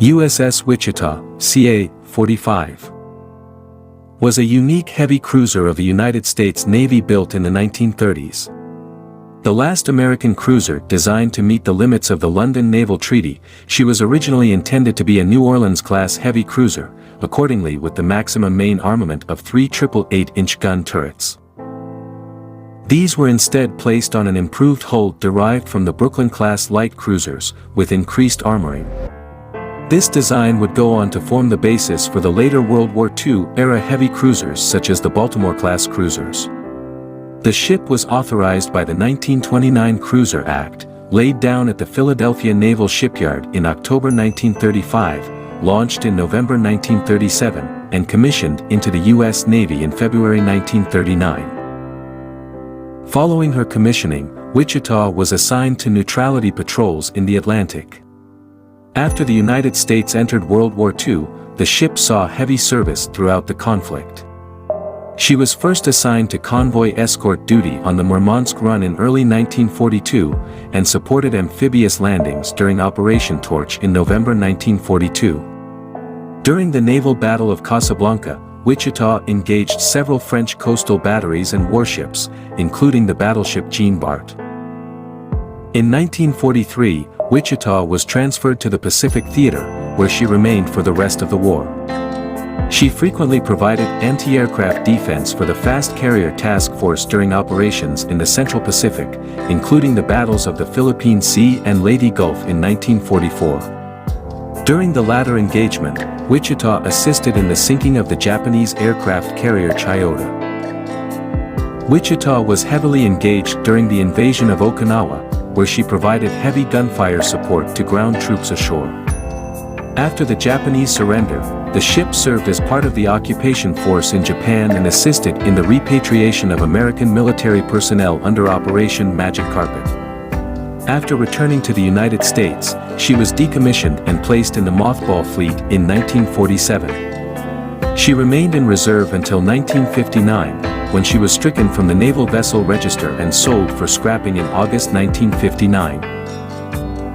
USS Wichita, CA-45, was a unique heavy cruiser of the United States Navy built in the 1930s. The last American cruiser designed to meet the limits of the London Naval Treaty, she was originally intended to be a New Orleans-class heavy cruiser, accordingly with the maximum main armament of 3 888-inch gun turrets. These were instead placed on an improved hull derived from the Brooklyn-class light cruisers, with increased armoring. This design would go on to form the basis for the later World War II-era heavy cruisers such as the Baltimore-class cruisers. The ship was authorized by the 1929 Cruiser Act, laid down at the Philadelphia Naval Shipyard in October 1935, launched in November 1937, and commissioned into the U.S. Navy in February 1939. Following her commissioning, Wichita was assigned to neutrality patrols in the Atlantic. After the United States entered World War II, the ship saw heavy service throughout the conflict. She was first assigned to convoy escort duty on the Murmansk Run in early 1942, and supported amphibious landings during Operation Torch in November 1942. During the naval Battle of Casablanca, Wichita engaged several French coastal batteries and warships, including the battleship Jean Bart. In 1943, Wichita was transferred to the Pacific Theater, where she remained for the rest of the war. She frequently provided anti-aircraft defense for the Fast Carrier Task Force during operations in the Central Pacific, including the battles of the Philippine Sea and Leyte Gulf in 1944. During the latter engagement, Wichita assisted in the sinking of the Japanese aircraft carrier Chiyoda. Wichita was heavily engaged during the invasion of Okinawa, where she provided heavy gunfire support to ground troops ashore. After the Japanese surrender, the ship served as part of the occupation force in Japan and assisted in the repatriation of American military personnel under Operation Magic Carpet. After returning to the United States, she was decommissioned and placed in the mothball fleet in 1947. She remained in reserve until 1959, when she was stricken from the Naval Vessel Register and sold for scrapping in August 1959.